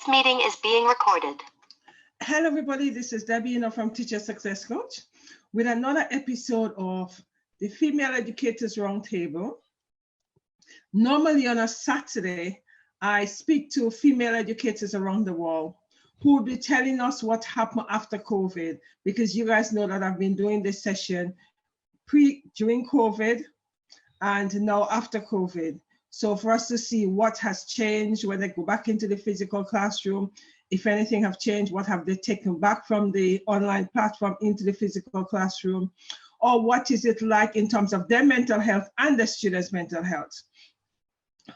This meeting is being recorded. Hello, everybody. This is Debbie from Teacher Success Coach with another episode of the Female Educators Roundtable. Normally on a Saturday, I speak to female educators around the world who will be telling us what happened after COVID, because you guys know that I've been doing this session during COVID and now after COVID. So for us to see what has changed when they go back into the physical classroom, if anything have changed, what have they taken back from the online platform into the physical classroom, or what is it like in terms of their mental health and the students' mental health.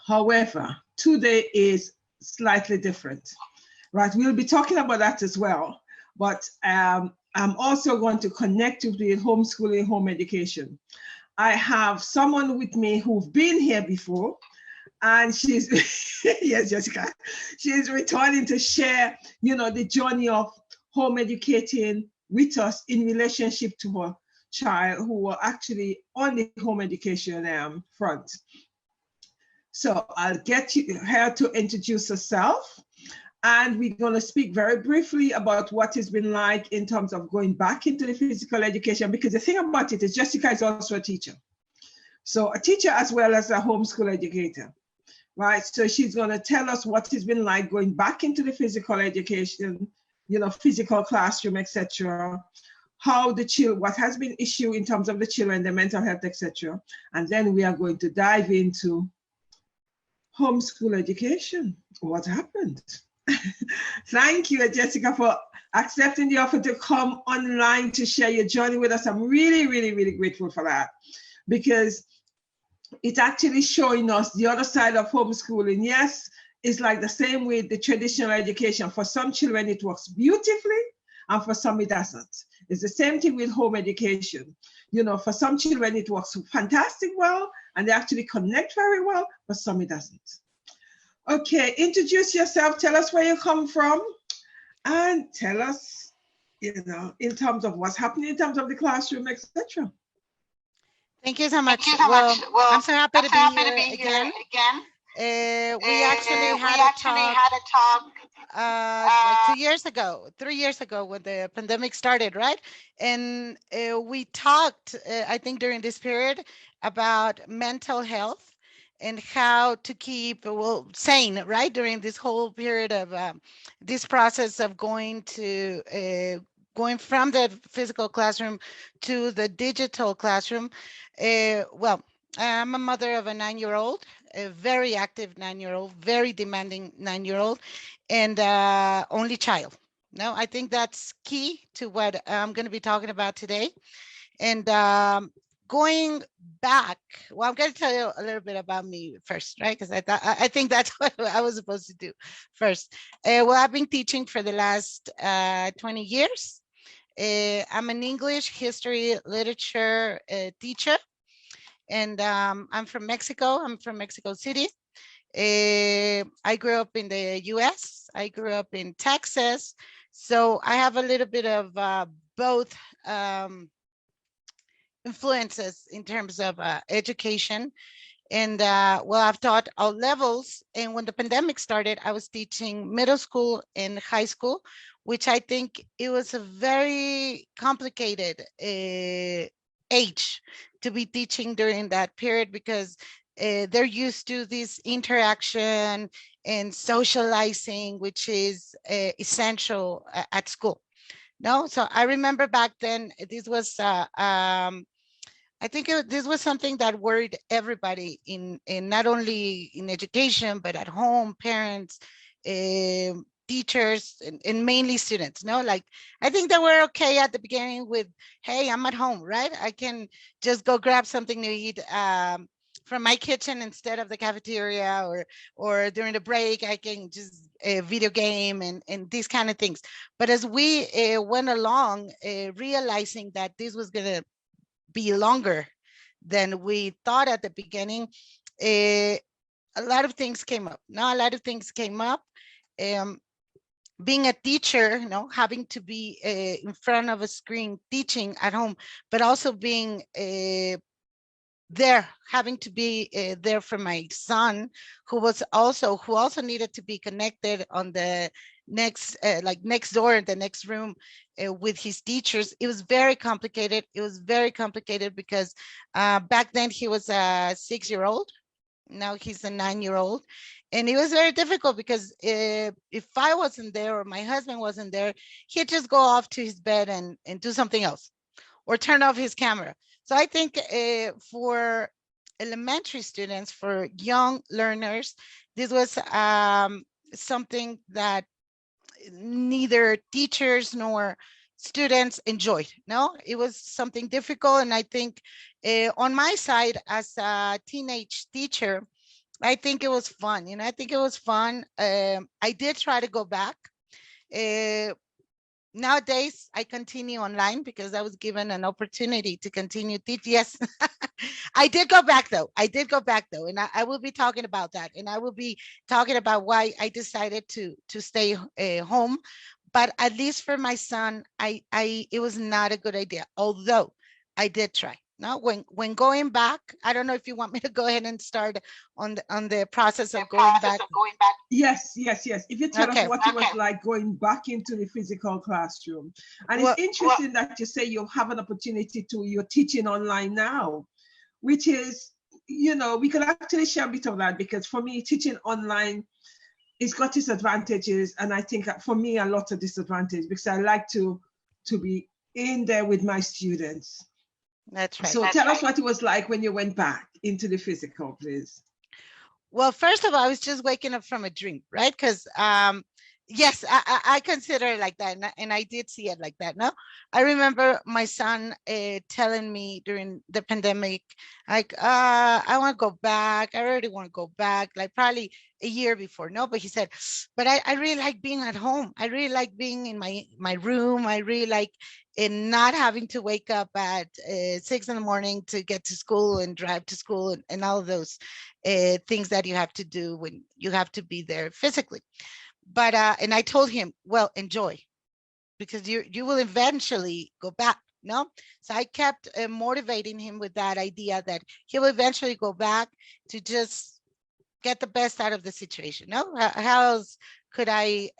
However, today is slightly different, right? We'll be talking about that as well, but I'm also going to connect with the homeschooling, home education. I have someone with me who've been here before, and she's, yes, Jessica, she's returning to share, the journey of home educating with us in relationship to her child who were actually on the home education front. So I'll get her to introduce herself, and we're going to speak very briefly about what it's been like in terms of going back into the physical education, because the thing about it is Jessica is also a teacher. So a teacher as well as a homeschool educator, right? So she's going to tell us what it's been like going back into the physical education, physical classroom, etc. How the children, what has been issue in terms of the children, their mental health, etc. And then we are going to dive into homeschool education. What happened? Thank you, Jessica, for accepting the offer to come online to share your journey with us. I'm really, really, really grateful for that, because it's actually showing us the other side of homeschooling. Yes, it's like the same with the traditional education. For some children, it works beautifully, and for some, it doesn't. It's the same thing with home education. For some children, it works fantastic well, and they actually connect very well. For some, it doesn't. Okay, introduce yourself. Tell us where you come from, and tell us, in terms of what's happening in terms of the classroom, etc. Thank you so much. Well, I'm so happy to be here again. We actually had a talk like 3 years ago when the pandemic started, right? And we talked, I think during this period, about mental health and how to keep sane, right? During this whole period of this process of going from the physical classroom to the digital classroom. Well, I'm a mother of a 9-year-old, a very active 9-year-old, very demanding 9-year-old, and only child. No, I think that's key to what I'm going to be talking about today. And going back, well, I'm going to tell you a little bit about me first, right? Because I think that's what I was supposed to do first. Well, I've been teaching for the last 20 years. I'm an English, history, literature teacher, and I'm from Mexico. I'm from Mexico City. I grew up in the US. I grew up in Texas. So I have a little bit of both influences in terms of education. And well, I've taught all levels. And when the pandemic started, I was teaching middle school and high school, which I think it was a very complicated age to be teaching during that period, because they're used to this interaction and socializing, which is essential at school. No, so I remember back then, this was I think this was something that worried everybody in not only in education, but at home, parents, teachers, and mainly students. No, like, I think that we're okay at the beginning with, hey, I'm at home, right? I can just go grab something to eat from my kitchen instead of the cafeteria, or during the break, I can just video game and these kind of things. But as we went along, realizing that this was gonna be longer than we thought at the beginning, a lot of things came up. Now, a lot of things came up. Being a teacher, having to be in front of a screen teaching at home, but also being there, having to be there for my son, who also needed to be connected on the next like next door in the next room with his teachers. It was very complicated. It was very complicated because back then he was a 6-year-old. Now he's a 9-year-old. And it was very difficult because if I wasn't there or my husband wasn't there, he'd just go off to his bed and do something else or turn off his camera. So I think for elementary students, for young learners, this was something that neither teachers nor students enjoyed. No, it was something difficult. And I think on my side as a teenage teacher, I think it was fun. I think it was fun. I did try to go back. Nowadays, I continue online because I was given an opportunity to continue teach. Yes, I did go back though. And I will be talking about that. And I will be talking about why I decided to stay home. But at least for my son, it was not a good idea. Although I did try. No, when going back, I don't know if you want me to go ahead and start on the process of going back. Yes. If you tell us what it was like going back into the physical classroom. And it's interesting that you say you have an opportunity you're teaching online now, which is, we could actually share a bit of that, because for me, teaching online, it's got its advantages. And I think for me, a lot of disadvantages, because I like to be in there with my students. That's right. So tell us what it was like when you went back into the physical, please. Well, first of all, I was just waking up from a dream, right? Because yes, I consider it like that, and I did see it like that. No, I remember my son telling me during the pandemic, like, I want to go back. I already want to go back, like probably a year before. No, but he said, but I really like being at home. I really like being in my room. I really like not having to wake up at 6 a.m. to get to school and drive to school and all of those things that you have to do when you have to be there physically. But and I told him, well, enjoy, because you will eventually go back. No, so I kept motivating him with that idea that he will eventually go back to just get the best out of the situation. No, how else could I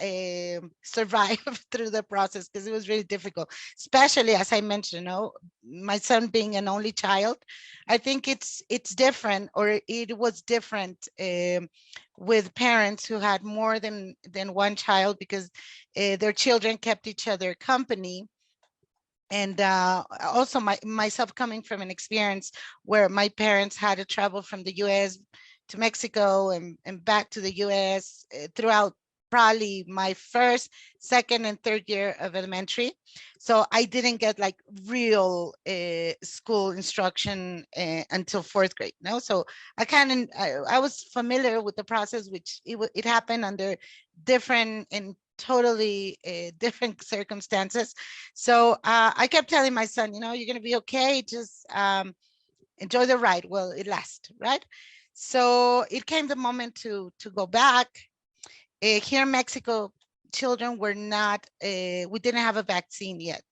survive through the process? Because it was really difficult, especially as I mentioned, my son being an only child. I think it's different, or it was different with parents who had more than one child, because their children kept each other company. And also myself coming from an experience where my parents had to travel from the US to Mexico and back to the US throughout probably my first, second, and third year of elementary. So I didn't get like real school instruction until 4th grade. No, so I was familiar with the process, which it happened under different and totally different circumstances. So I kept telling my son, you're going to be okay. Just enjoy the ride. Well, it lasts, right? So it came the moment to go back. Here in Mexico, children were not, we didn't have a vaccine yet.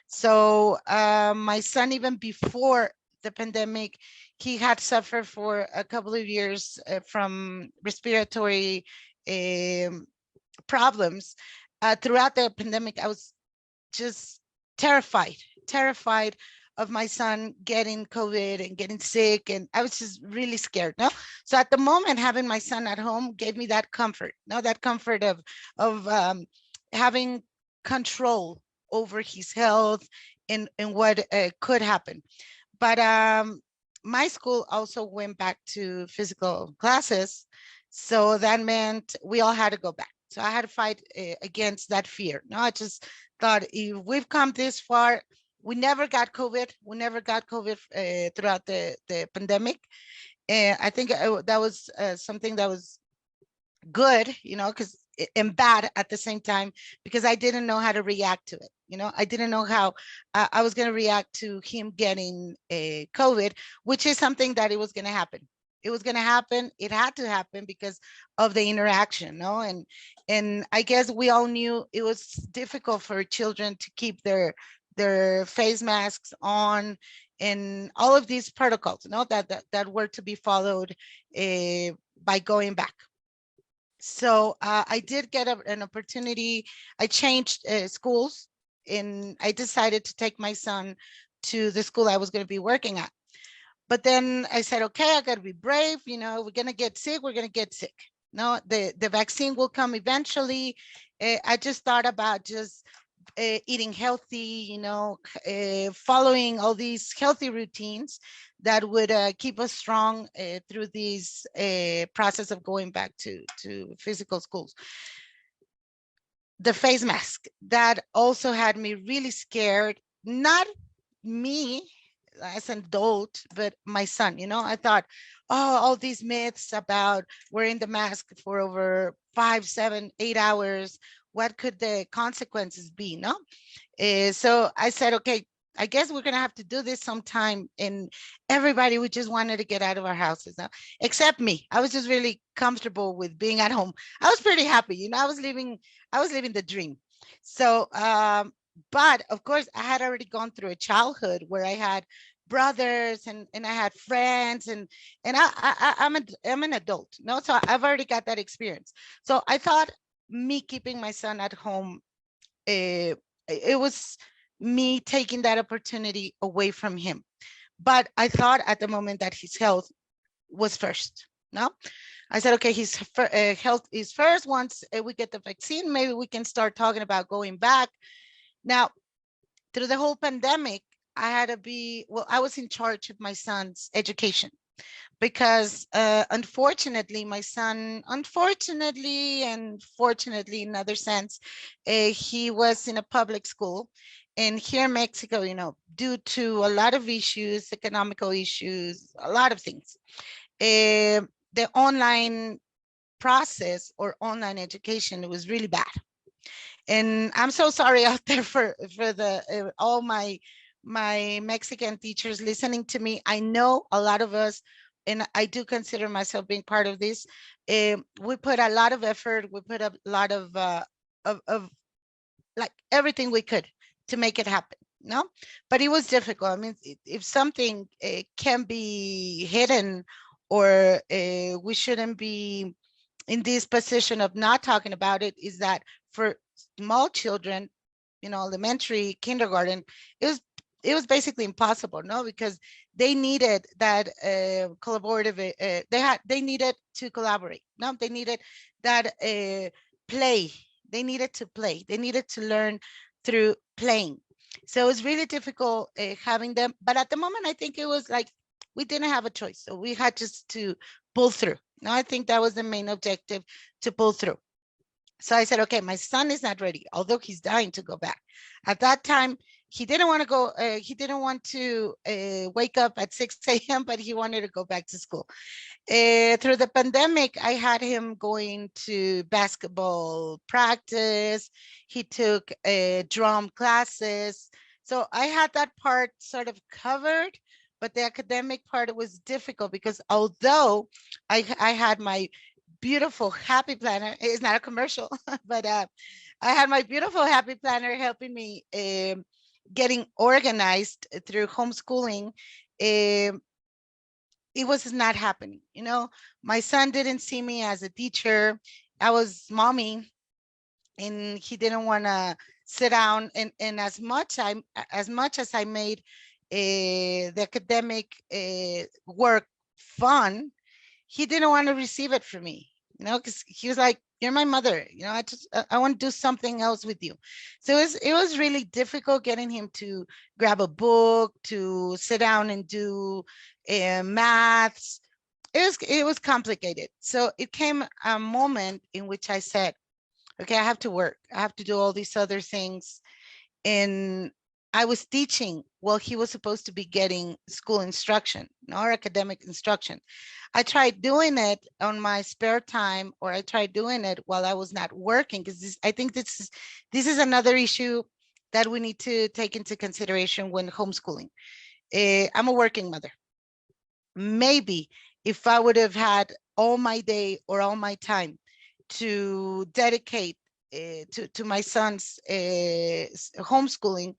So my son, even before the pandemic, he had suffered for a couple of years from respiratory problems. Throughout the pandemic, I was just terrified of my son getting COVID and getting sick. And I was just really scared. No, so at the moment, having my son at home gave me that comfort. That comfort of having control over his health and what could happen. But my school also went back to physical classes. So that meant we all had to go back. So I had to fight against that fear. I just thought, if we've come this far, we never got COVID. We never got COVID throughout the pandemic. And I think that was something that was good, because and bad at the same time, because I didn't know how to react to it. I didn't know how I was going to react to him getting COVID, which is something that it was going to happen. It was going to happen. It had to happen because of the interaction, and I guess we all knew it was difficult for children to keep their face masks on and all of these protocols, that were to be followed by going back. So I did get an opportunity. I changed schools, and I decided to take my son to the school I was going to be working at. But then I said, okay, I got to be brave. We're going to get sick. We're going to get sick. No, the vaccine will come eventually. I just thought about just eating healthy, following all these healthy routines that would keep us strong through these process of going back to physical schools. The face mask, that also had me really scared, not me as an adult, but my son. I thought, oh, all these myths about wearing the mask for over 5, 7, 8 hours, what could the consequences be? No. So I said, okay, I guess we're going to have to do this sometime. And everybody, we just wanted to get out of our houses, except me. I was just really comfortable with being at home. I was pretty happy. I was living the dream. So, but of course, I had already gone through a childhood where I had brothers and I had friends, and I'm an adult, so I've already got that experience. So I thought me keeping my son at home, it was me taking that opportunity away from him. But I thought at the moment that his health was first. No, I said, okay, his health is first. Once we get the vaccine, maybe we can start talking about going back. Now, through the whole pandemic, I had to be, I was in charge of my son's education, because unfortunately, my son, unfortunately and fortunately in another sense, he was in a public school. And here in Mexico, due to a lot of issues, economical issues, a lot of things, the online process or online education was really bad. And I'm so sorry out there for the all my Mexican teachers listening to me. I know a lot of us, and I do consider myself being part of this. We put a lot of effort. We put a lot of like everything we could to make it happen. No, but it was difficult. I mean, if something can be hidden, or we shouldn't be in this position of not talking about it, is that for small children, elementary, kindergarten, it was basically impossible, no, because they needed that collaborative. They needed to collaborate. No, they needed that play. They needed to play. They needed to learn through playing. So it was really difficult having them. But at the moment, I think it was like we didn't have a choice, so we had just to pull through. No, I think that was the main objective, to pull through. So I said, okay, my son is not ready, although he's dying to go back. At that time, he didn't want to go, he didn't want to wake up at 6 a.m., but he wanted to go back to school. Through the pandemic, I had him going to basketball practice. He took drum classes. So I had that part sort of covered, but the academic part was difficult, because although I had my beautiful happy planner, it's not a commercial, but I had my beautiful happy planner helping me getting organized through homeschooling. It was not happening. My son didn't see me as a teacher. I was mommy, and he didn't want to sit down, and as much as I made the academic work fun, he didn't want to receive it from me, because he was like, you're my mother, I want to do something else with you. So it was really difficult getting him to grab a book, to sit down and do maths. It was complicated. So it came a moment in which I said, okay, I have to work. I have to do all these other things. And I was teaching while he was supposed to be getting school instruction, or academic instruction. I tried doing it on my spare time, or I tried doing it while I was not working, because I think this is another issue that we need to take into consideration when homeschooling. I'm a working mother. Maybe if I would have had all my day or all my time to dedicate to my son's homeschooling,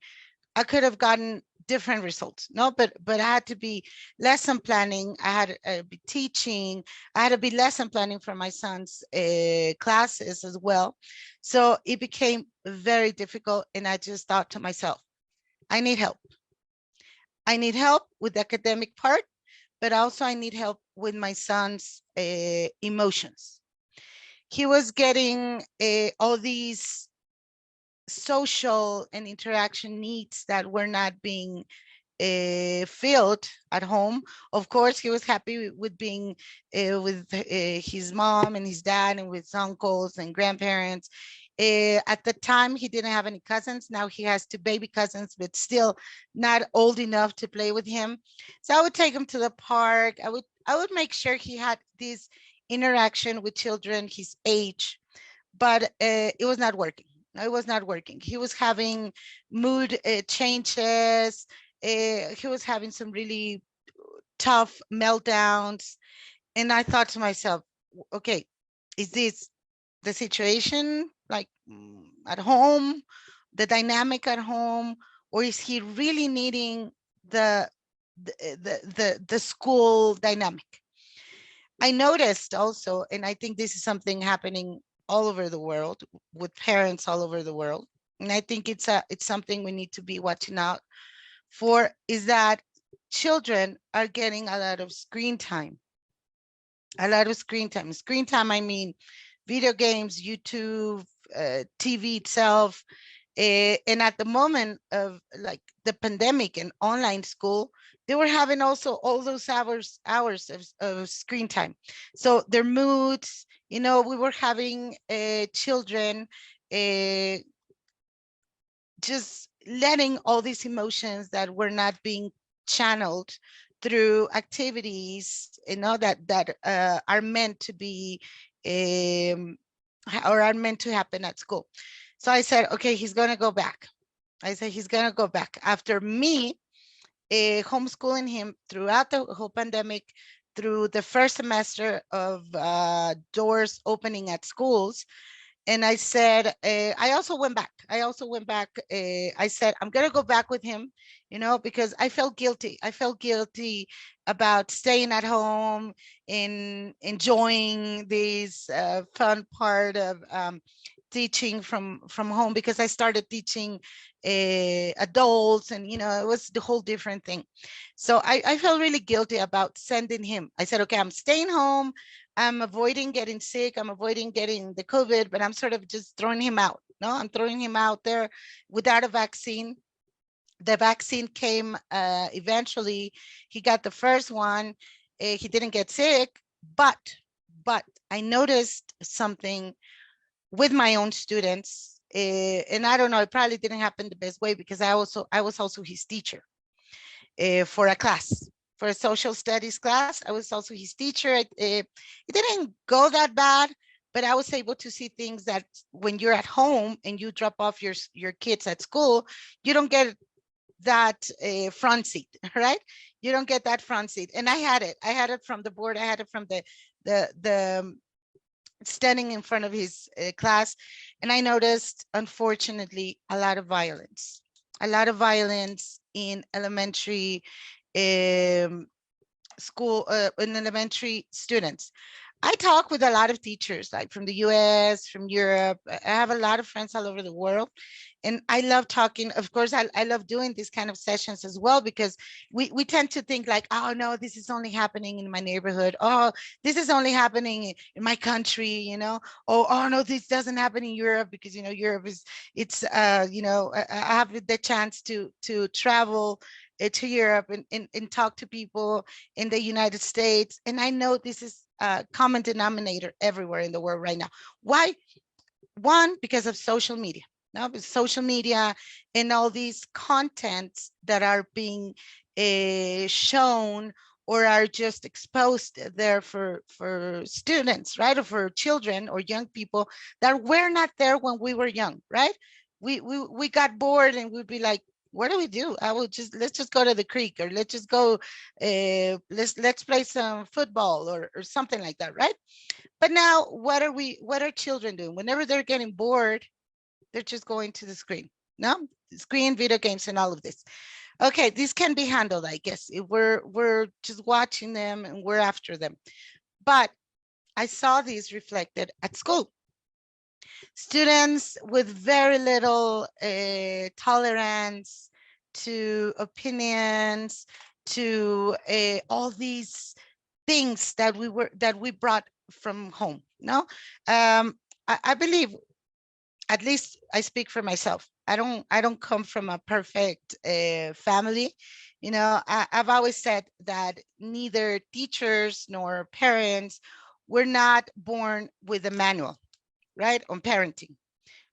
I could have gotten different results. No, but I had to be lesson planning. I had to be teaching. I had to be lesson planning for my son's classes as well. So it became very difficult. And I just thought to myself, I need help. I need help with the academic part, but also I need help with my son's emotions. He was getting all these social and interaction needs that were not being filled at home. Of course, he was happy with being with his mom and his dad and with uncles and grandparents. At the time, he didn't have any cousins. Now he has 2 baby cousins, but still not old enough to play with him. So I would take him to the park. I would make sure he had this interaction with children his age, but it was not working. It was not working. He was having mood changes. He was having some really tough meltdowns. And I thought to myself, okay, is this the situation like at home, the dynamic at home, or is he really needing the school dynamic? I noticed also, and I think this is something happening all over the world with parents all over the world, and I think it's something we need to be watching out for, is that children are getting a lot of screen time. A lot of screen time. Screen time, I mean video games, YouTube, TV itself. And at the moment of like the pandemic and online school, they were having also all those hours of screen time. So their moods, you know, we were having children just letting all these emotions that were not being channeled through activities, you know, that are meant to be or are meant to happen at school. So I said, okay, he's going to go back. I said, he's going to go back. After me homeschooling him throughout the whole pandemic, through the first semester of doors opening at schools. And I said, I also went back. I said, I'm going to go back with him, you know, because I felt guilty. I felt guilty about staying at home and enjoying this fun part of teaching from home, because I started teaching adults, and you know, it was the whole different thing. So I felt really guilty about sending him. I said, okay, I'm staying home. I'm avoiding getting sick. I'm avoiding getting the COVID, but I'm sort of just throwing him out. No, I'm throwing him out there without a vaccine. The vaccine came eventually. He got the first one. He didn't get sick, but I noticed something with my own students, and I don't know, it probably didn't happen the best way, because I was also his teacher for a class, for a social studies class. I was also his teacher. It didn't go that bad, but I was able to see things that when you're at home and you drop off your kids at school, you don't get that front seat, right? You don't get that front seat. And I had it from the board. I had it from the standing in front of his class. And I noticed, unfortunately, a lot of violence in elementary school, in elementary students. I talk with a lot of teachers, like from the US, from Europe. I have a lot of friends all over the world. And I love talking. Of course, I love doing these kind of sessions as well, because we tend to think like, oh, no, this is only happening in my neighborhood. Oh, this is only happening in my country, you know. Oh, no, this doesn't happen in Europe, because, you know, Europe is, it's, you know, I have the chance to travel to Europe and talk to people in the United States. And I know this is a common denominator everywhere in the world right now. Why? One, because of social media. Now, social media and all these contents that are being shown or are just exposed there for students, right? Or for children or young people that were not there when we were young, right? We got bored and we'd be like, what do we do? Let's just go to the creek, or let's just go, let's play some football or something like that, right? But now what are children doing? Whenever they're getting bored, they're just going to the screen, no? Screen, video games, and all of this. okay, this can be handled, I guess, if we're just watching them and we're after them. But I saw these reflected at school. Students with very little tolerance to opinions, to all these things that we brought from home. No, I believe, at least I speak for myself. I don't come from a perfect family. You know, I've always said that neither teachers nor parents were not born with a manual, right, on parenting.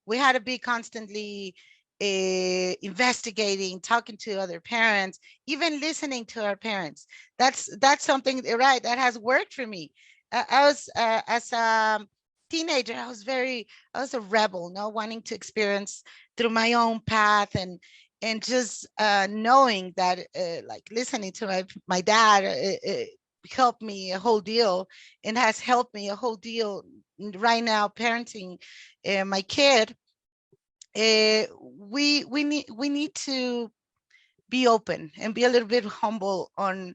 We had to be constantly investigating, talking to other parents, even listening to our parents. That's something, right, that has worked for me. I was as a teenager, I was a rebel, no, wanting to experience through my own path, and just knowing that like listening to my dad helped me a whole deal, and has helped me a whole deal right now parenting my kid. We need to be open and be a little bit humble on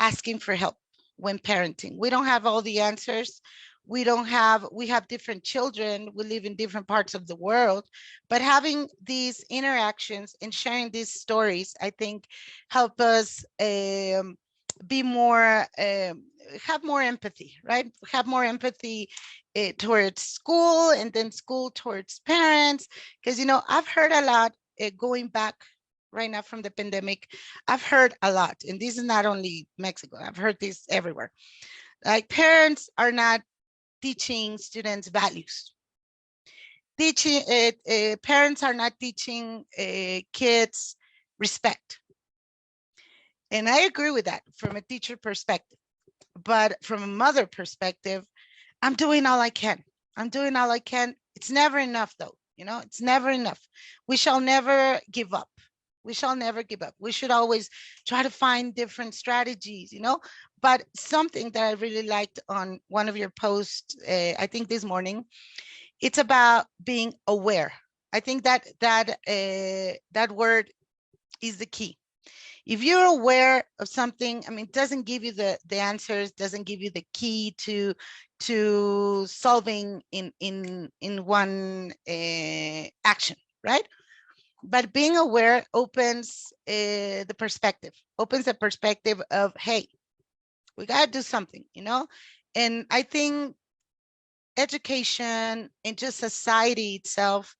asking for help when parenting. We don't have all the answers. We have different children. We live in different parts of the world, but having these interactions and sharing these stories, I think, help us be more, have more empathy, right? Have more empathy towards school, and then school towards parents. Because, you know, I've heard a lot going back right now from the pandemic. I've heard a lot, and this is not only Mexico, I've heard this everywhere. Like, parents are not teaching students values. Parents are not teaching kids respect. And I agree with that from a teacher perspective. But from a mother perspective, I'm doing all I can. I'm doing all I can. It's never enough, though. You know, it's never enough. We shall never give up. We shall never give up. We should always try to find different strategies, you know. But something that I really liked on one of your posts, I think this morning, it's about being aware. I think that word is the key. If you're aware of something, I mean, it doesn't give you the answers, doesn't give you the key to solving in one action, right? But being aware opens the perspective, opens the perspective of, hey, we got to do something, you know? And I think education and just society itself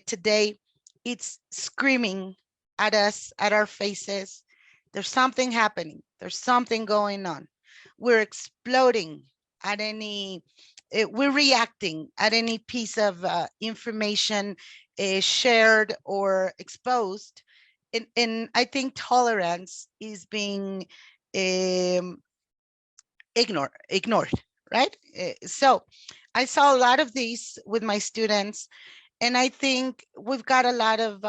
today, it's screaming at us, at our faces. There's something happening. There's something going on. We're exploding at any, we're reacting at any piece of information shared or exposed. And I think tolerance is being ignored, right? So I saw a lot of these with my students, and I think we've got a lot of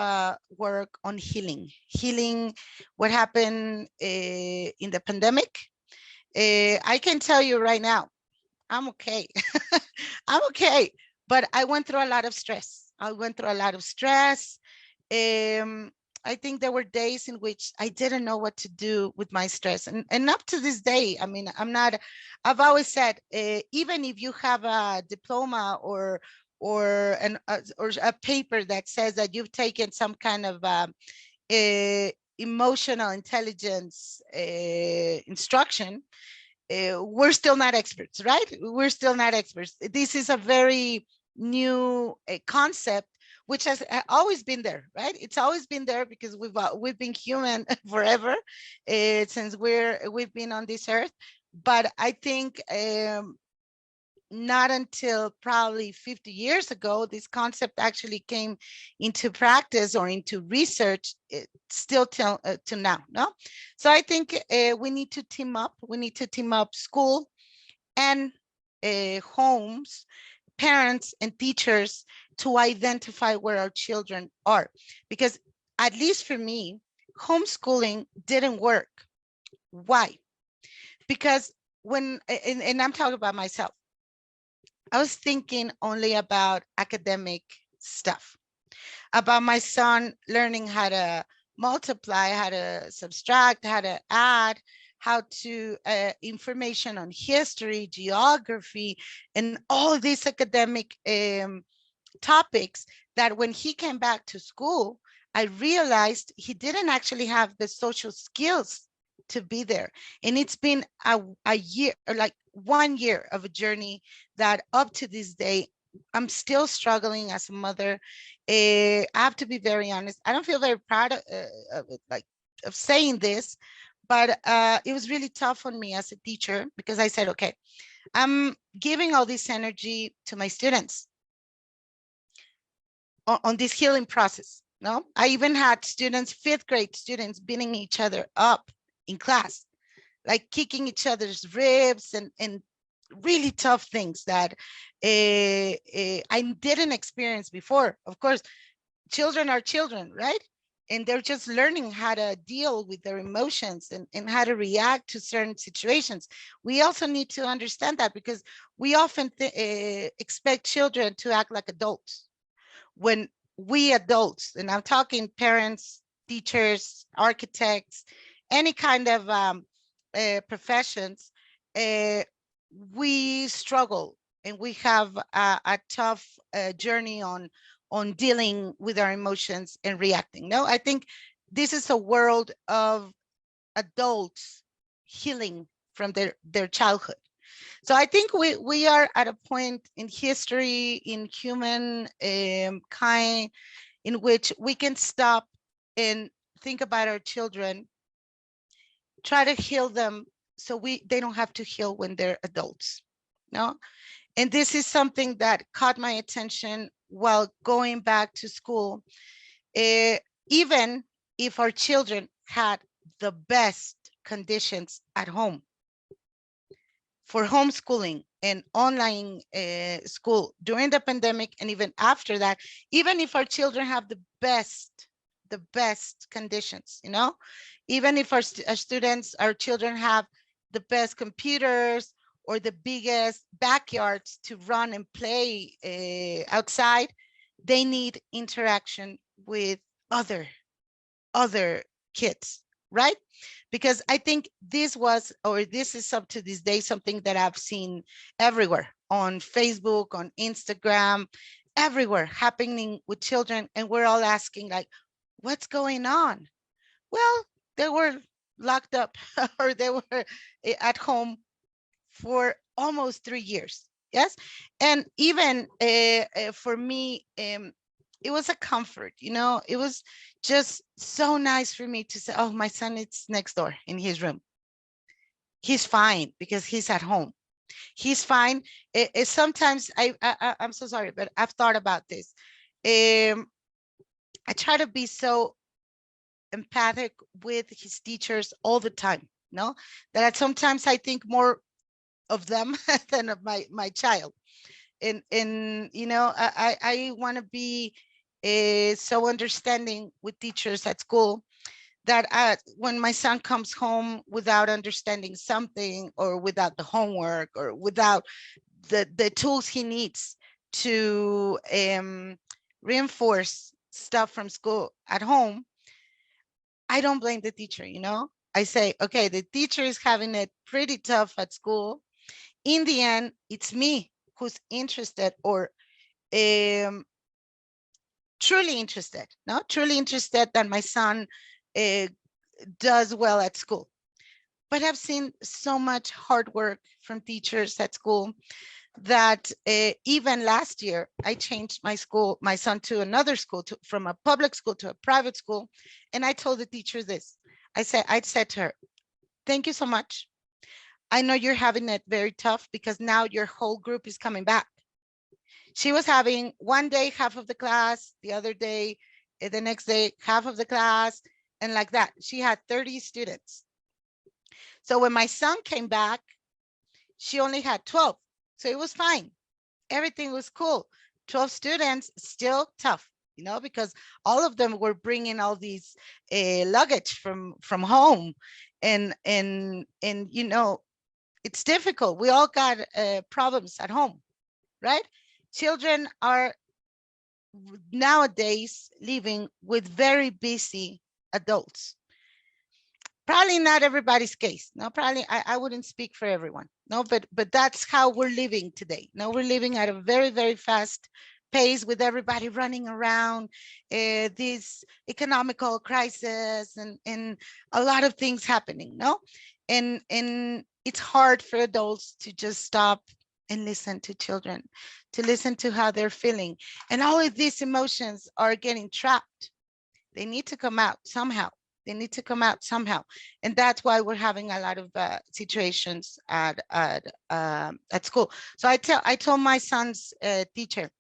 work on healing what happened in the pandemic. I can tell you right now, I'm okay. I'm okay, but I went through a lot of stress. I went through a lot of stress. Um, I think there were days in which I didn't know what to do with my stress. And up to this day, I mean, I've always said, even if you have a diploma or a paper that says that you've taken some kind of emotional intelligence instruction, we're still not experts, right? We're still not experts. This is a very new concept, which has always been there, right? It's always been there because we've been human forever since we've been on this earth. But I think not until probably 50 years ago, this concept actually came into practice or into research, still till to now, no? So I think we need to team up. We need to team up school and homes, parents and teachers to identify where our children are. Because at least for me, homeschooling didn't work. Why? Because and I'm talking about myself, I was thinking only about academic stuff, about my son learning how to multiply, how to subtract, how to add, how to information on history, geography, and all these academic topics that when he came back to school, I realized he didn't actually have the social skills to be there. And it's been a year, like 1 year of a journey that up to this day, I'm still struggling as a mother. I have to be very honest. I don't feel very proud of it, like of saying this, but it was really tough on me as a teacher because I said, okay, I'm giving all this energy to my students on this healing process. No, I even had students, 5th grade students, beating each other up in class, like kicking each other's ribs and really tough things that I didn't experience before. Of course, children are children, right? And they're just learning how to deal with their emotions and how to react to certain situations. We also need to understand that because we often expect children to act like adults when we adults, and I'm talking parents, teachers, architects, any kind of professions, we struggle and we have a tough journey on dealing with our emotions and reacting. No, I think this is a world of adults healing from their childhood. So I think we are at a point in history, in human kind, in which we can stop and think about our children, try to heal them so they don't have to heal when they're adults. No, and this is something that caught my attention while going back to school. Even if our children had the best conditions at home for homeschooling and online school during the pandemic and even after that, even if our children have the best conditions, you know, even if our students, our children have the best computers or the biggest backyards to run and play outside, they need interaction with other kids, right? Because I think this is up to this day something that I've seen everywhere on Facebook, on Instagram, everywhere happening with children. And we're all asking like, what's going on? Well, they were locked up or they were at home for almost 3 years. Yes. And even for me, it was a comfort, you know, it was just so nice for me to say, oh, my son is next door in his room. He's fine because he's at home. He's fine. Sometimes I'm so sorry, but I've thought about this. I try to be so empathic with his teachers all the time, no? That sometimes I think more of them than of my child. And you know, I want to be so understanding with teachers at school that when my son comes home without understanding something or without the homework or without the tools he needs to reinforce stuff from school at home, I don't blame the teacher, you know? I say, okay, the teacher is having it pretty tough at school. In the end, it's me who's interested or truly interested, no? Truly interested that my son does well at school. But I've seen so much hard work from teachers at school that even last year, I changed my son to another school, from a public school to a private school. And I told the teacher this. I said to her, thank you so much. I know you're having it very tough because now your whole group is coming back. She was having one day half of the class, the other day, the next day half of the class, and like that. She had 30 students. So when my son came back, she only had 12. So it was fine. Everything was cool. 12 students, still tough, you know, because all of them were bringing all these luggage from home. And you know, it's difficult. We all got problems at home, right? Children are nowadays living with very busy adults. Probably not everybody's case. No, probably I wouldn't speak for everyone. No, but that's how we're living today. No, we're living at a very, very fast pace with everybody running around, this economical crisis and a lot of things happening. No, and it's hard for adults to just stop and listen to children, to listen to how they're feeling. And all of these emotions are getting trapped. They need to come out somehow. They need to come out somehow. And that's why we're having a lot of situations at school. So I told my son's teacher,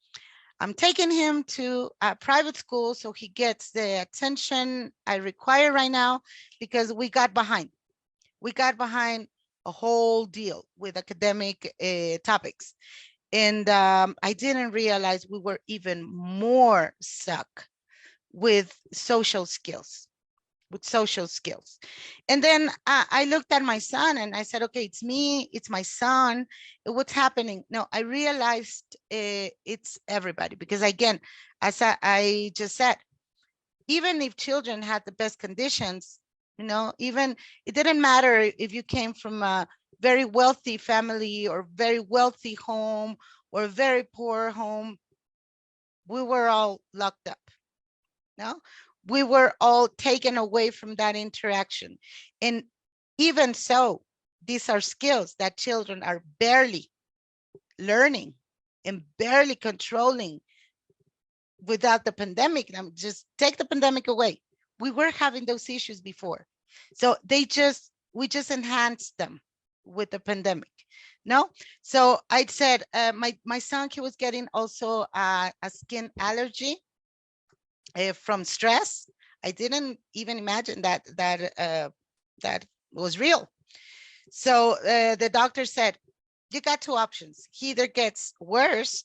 I'm taking him to a private school so he gets the attention I require right now, because we got behind. We got behind a whole deal with academic topics. And I didn't realize we were even more stuck with social skills. And then I looked at my son and I said, okay, it's me, it's my son, what's happening? No, I realized it's everybody, because again, as I just said, even if children had the best conditions, even it didn't matter if you came from a very wealthy family or very wealthy home or a very poor home, we were all locked up. No, we were all taken away from that interaction. And even so, these are skills that children are barely learning and barely controlling without the pandemic. Just take the pandemic away. We were having those issues before. So we just enhanced them with the pandemic. No, so I said, my son, he was getting also a skin allergy from stress. I didn't even imagine that was real. So the doctor said, you got two options. He either gets worse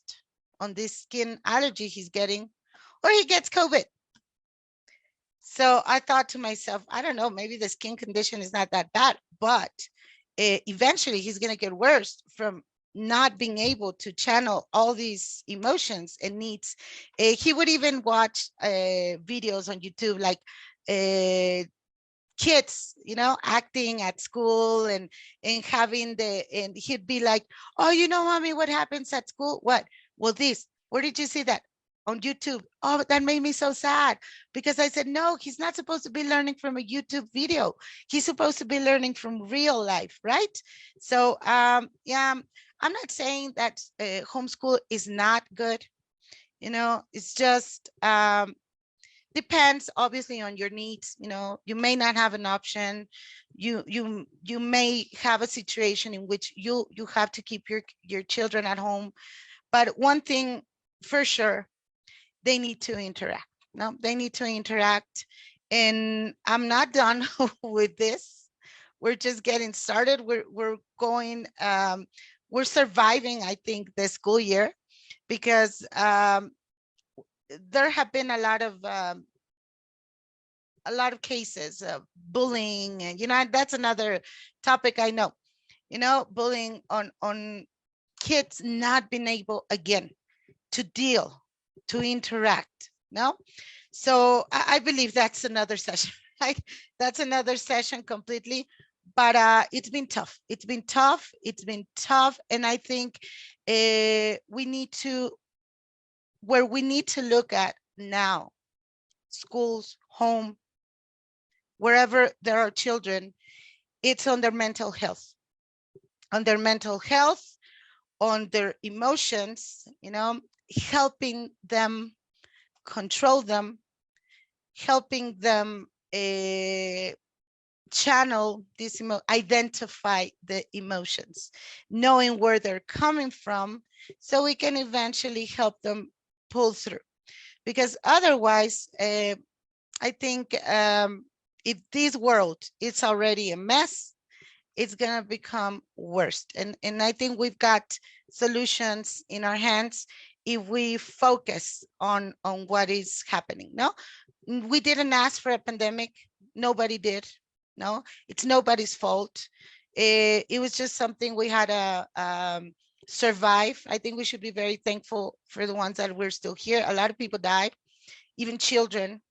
on this skin allergy he's getting, or he gets COVID. So I thought to myself, I don't know, maybe the skin condition is not that bad, but eventually he's going to get worse from not being able to channel all these emotions and needs. He would even watch videos on YouTube, like kids, acting at school and having and he'd be like, oh, mommy, what happens at school? What? Well, this, where did you see that? On YouTube. Oh, that made me so sad, because I said, no, he's not supposed to be learning from a YouTube video. He's supposed to be learning from real life, right? So yeah, I'm not saying that homeschool is not good. It's just depends obviously on your needs. You may not have an option. You may have a situation in which you have to keep your children at home. But one thing for sure, they need to interact. No, they need to interact. And I'm not done with this. We're just getting started. We're going, we're surviving, I think, the school year, because there have been a lot of cases of bullying, and that's another topic. I know, bullying on kids not being able again to deal, to interact. No, so I believe that's another session, right? That's another session completely. But it's been tough. It's been tough. And I think we need to look at now, schools, home, wherever there are children, it's on their mental health, on their emotions, helping them control them, helping them channel this, identify the emotions, knowing where they're coming from, so we can eventually help them pull through. Because otherwise, I think if this world is already a mess, it's going to become worse. And I think we've got solutions in our hands if we focus on what is happening. No, we didn't ask for a pandemic. Nobody did. No, it's nobody's fault. It was just something we had to survive. I think we should be very thankful for the ones that we're still here. A lot of people died, even children,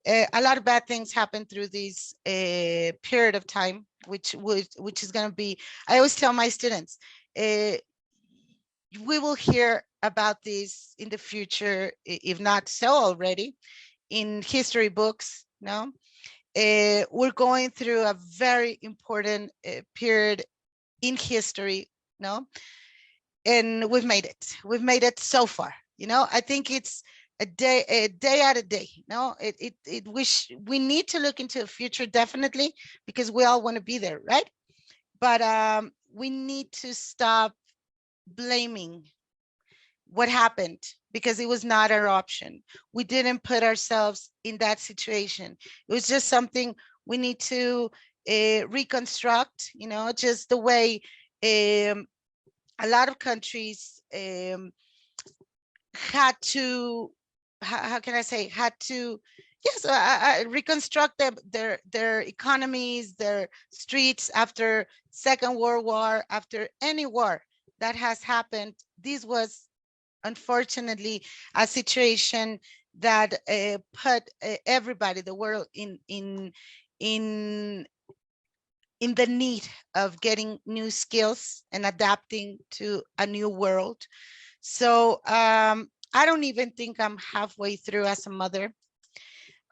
A lot of bad things happen through this period of time, which is going to be, I always tell my students, we will hear about this in the future, if not so already, in history books. No, we're going through a very important period in history. No, and we've made it. We've made it so far. I think it's a day at a day. No, we need to look into the future, definitely, because we all want to be there, right? But we need to stop blaming what happened, because it was not our option. We didn't put ourselves in that situation. It was just something we need to reconstruct, just the way a lot of countries had to, how can I say, had to, yes, reconstruct their economies, their streets after Second World War, after any war that has happened. This was unfortunately a situation that put everybody, the world, in the need of getting new skills and adapting to a new world. So I don't even think I'm halfway through as a mother.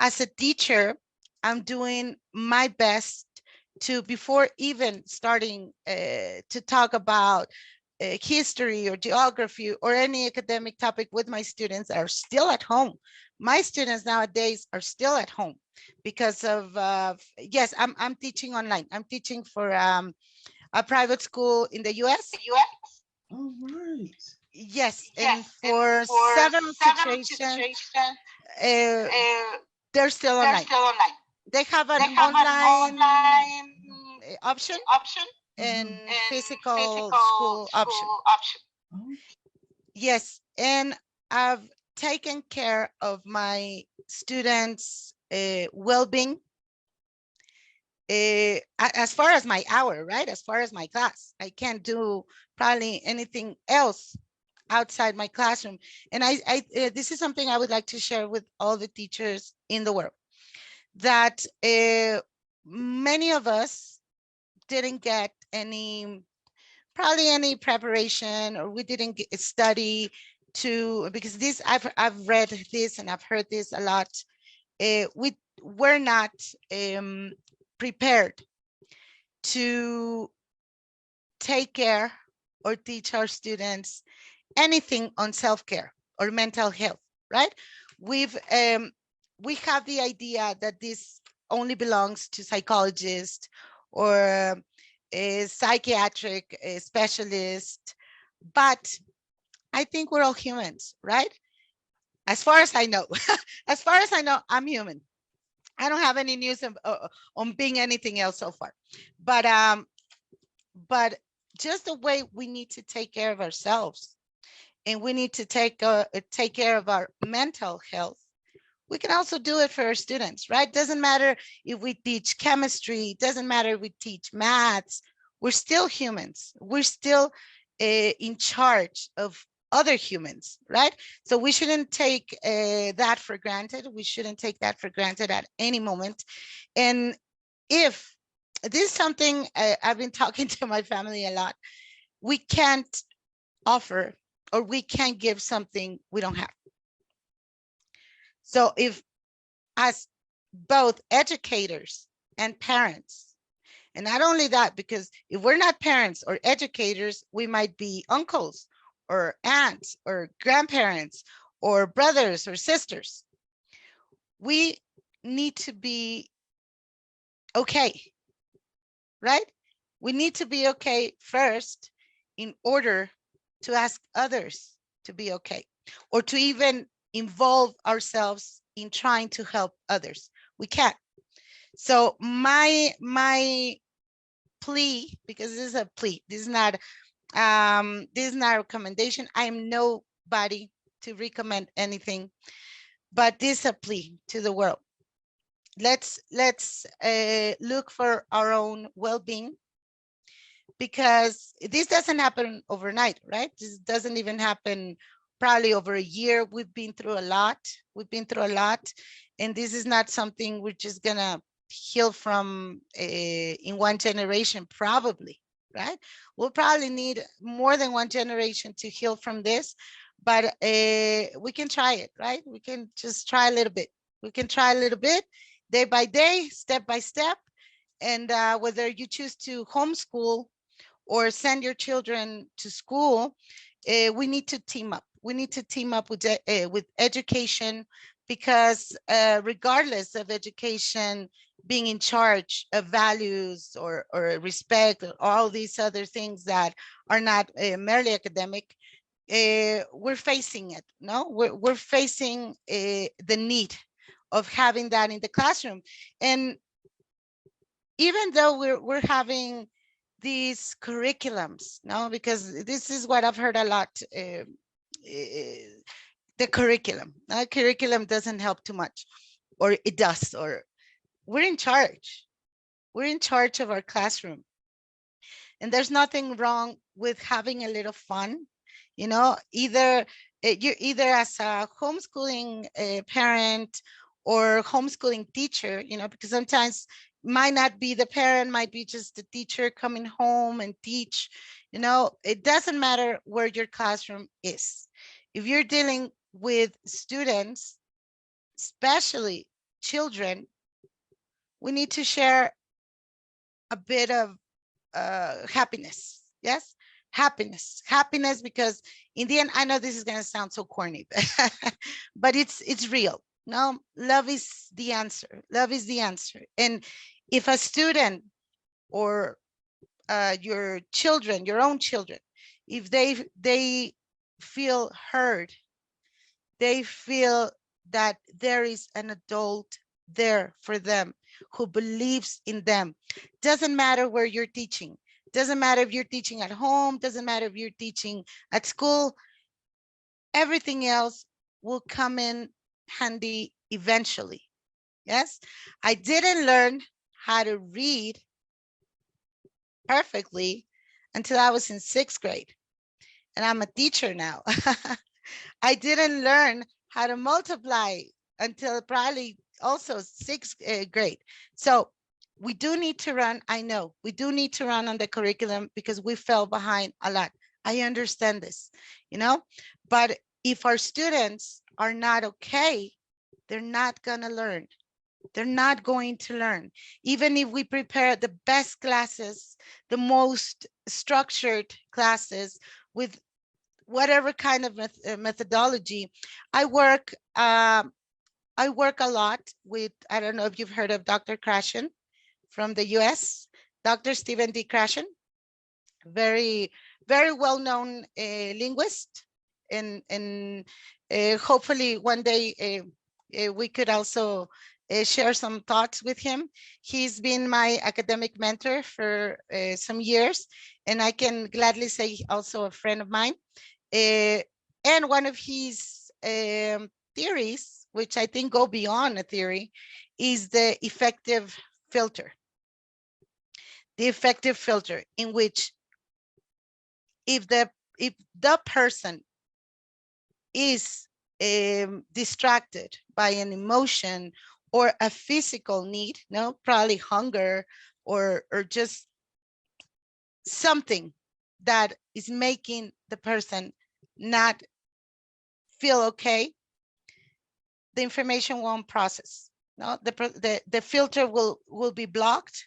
As a teacher, I'm doing my best to, before even starting to talk about history or geography or any academic topic with my students that are still at home. My students nowadays are still at home because of, yes, I'm teaching online. I'm teaching for a private school in the US. All right. Yes, and for several situations, they're still online. They have an online option and physical school option. Yes, and I've taken care of my students' well-being as far as my hour, right? As far as my class. I can't do probably anything else outside my classroom. And this is something I would like to share with all the teachers in the world, that many of us didn't get probably any preparation, or we didn't study because this, I've read this and I've heard this a lot. We were not prepared to take care or teach our students anything on self-care or mental health, right? We have the idea that this only belongs to psychologists or a psychiatric specialist, but I think we're all humans, right? As far as I know, as far as I know, I'm human. I don't have any news on being anything else so far, but just the way we need to take care of ourselves, and we need to take care of our mental health, we can also do it for our students, right? Doesn't matter if we teach chemistry, doesn't matter if we teach maths, we're still humans. We're still in charge of other humans, right? So we shouldn't take that for granted. We shouldn't take that for granted at any moment. And if this is something I've been talking to my family a lot, we can't offer, or we can't give something we don't have. So if, as both educators and parents, and not only that, because if we're not parents or educators, we might be uncles or aunts or grandparents or brothers or sisters. We need to be okay, right? We need to be okay first in order to ask others to be okay, or to even involve ourselves in trying to help others. We can't. So my plea, because this is a plea, this is not a recommendation. I am nobody to recommend anything, but this is a plea to the world. Let's look for our own well-being, because this doesn't happen overnight, right? This doesn't even happen probably over a year. We've been through a lot. And this is not something we're just gonna heal from in one generation, probably, right? We'll probably need more than one generation to heal from this, but we can try it, right? We can just try a little bit. We can try a little bit, day by day, step by step. And whether you choose to homeschool or send your children to school, we need to team up. We need to team up with education, because regardless of education being in charge of values or respect, or all these other things that are not merely academic, we're facing it. No, we're facing the need of having that in the classroom. And even though we're having these curriculums, no, because this is what I've heard a lot, the curriculum. Curriculum doesn't help too much, or it does, or we're in charge. We're in charge of our classroom. And there's nothing wrong with having a little fun, you know, either you're either as a homeschooling parent or homeschooling teacher, you know, because sometimes might not be the parent, might be just the teacher coming home and teach, you know, it doesn't matter where your classroom is. If you're dealing with students, especially children, we need to share a bit of happiness. Yes, happiness, because in the end, I know this is going to sound so corny, but it's real. No, love is the answer. Love is the answer. And if a student or your children, your own children, if they feel heard, they feel that there is an adult there for them who believes in them. Doesn't matter where you're teaching. Doesn't matter if you're teaching at home. Doesn't matter if you're teaching at school. Everything else will come in handy eventually. Yes, I didn't learn how to read perfectly until I was in 6th grade, and I'm a teacher now. I didn't learn how to multiply until probably also 6th grade. So we do need to run. I know we do need to run on the curriculum because we fell behind a lot. I understand this, you know, but if our students are not okay, they're not going to learn. They're not going to learn. Even if we prepare the best classes, the most structured classes with whatever kind of methodology. I work a lot with, I don't know if you've heard of Dr. Krashen from the US, Dr. Stephen D. Krashen, very well-known linguist, and hopefully one day we could also share some thoughts with him. He's been my academic mentor for some years, and I can gladly say also a friend of mine. And one of his theories, which I think go beyond a theory, is the effective filter. The effective filter, in which if the person is distracted by an emotion or a physical need, no, probably hunger or just something that is making the person not feel okay, the information won't process. No, the filter will be blocked.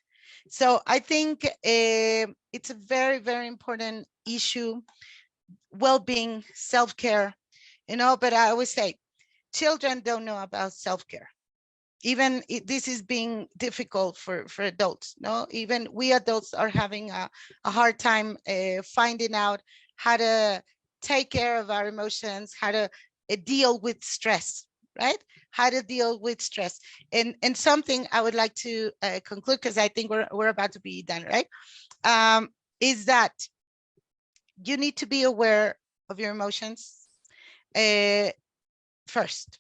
So I think it's a very important issue. Well-being, self-care, you know, but I always say children don't know about self-care. Even this is being difficult for adults. No, even we adults are having a hard time finding out how to take care of our emotions, how to deal with stress, right? How to deal with stress. And something I would like to conclude, because I think we're about to be done, right? Is that you need to be aware of your emotions first.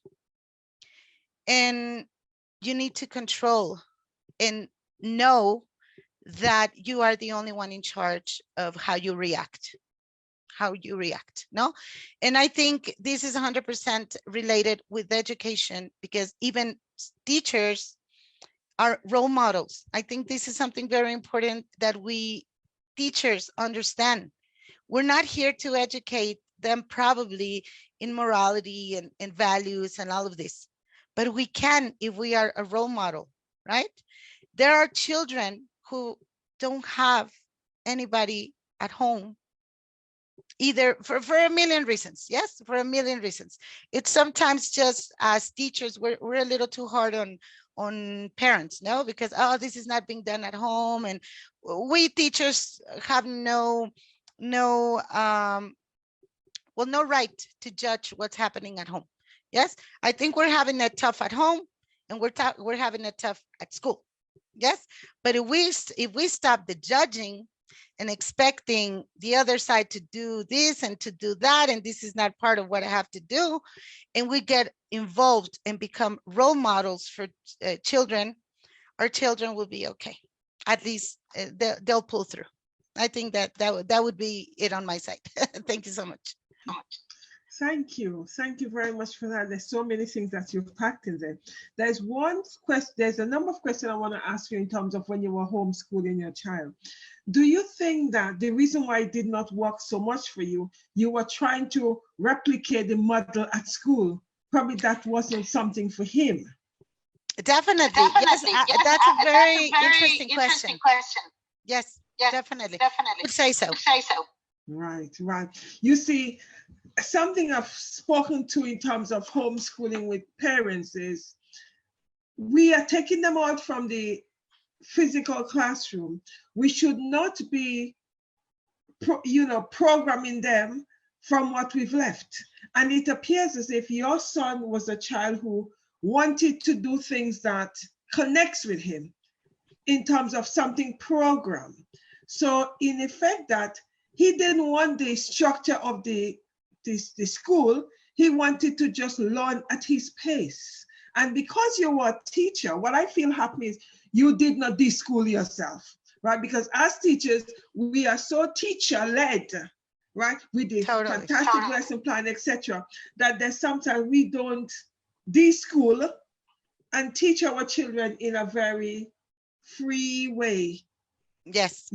And you need to control and know that you are the only one in charge of how you react. No? And I think this is 100% related with education, because even teachers are role models. I think this is something very important that we teachers understand. We're not here to educate them probably in morality and values and all of this, but we can if we are a role model, right? There are children who don't have anybody at home, either for a million reasons. Yes, for a million reasons. It's sometimes just as teachers, we're a little too hard on parents, no, because oh, this is not being done at home, and we teachers have no right to judge what's happening at home. Yes, I think we're having it tough at home, and we're having it tough at school. Yes, but if we stop the judging and expecting the other side to do this and to do that, and this is not part of what I have to do, and we get involved and become role models for children, our children will be okay. At least they'll pull through. I think that would be it on my side. Thank you so much. Thank you. Thank you very much for that. There's so many things that you've packed in there. There's one question, there's a number of questions I want to ask you in terms of when you were homeschooling your child. Do you think that the reason why it did not work so much for you, you were trying to replicate the model at school? Probably that wasn't something for him. Definitely. Yes, that's a very interesting question. Yes, definitely. Would say so. Right. You see, something I've spoken to in terms of homeschooling with parents is we are taking them out from the physical classroom. We should not be, programming them from what we've left. And it appears as if your son was a child who wanted to do things that connects with him in terms of something programmed. So in effect, that he didn't want the structure of the school. He wanted to just learn at his pace. And because you were a teacher, what I feel happy is you did not de-school yourself, right? Because as teachers, we are so teacher-led, right? With the fantastic lesson plan, etc., that there's sometimes we don't de-school and teach our children in a very free way. Yes.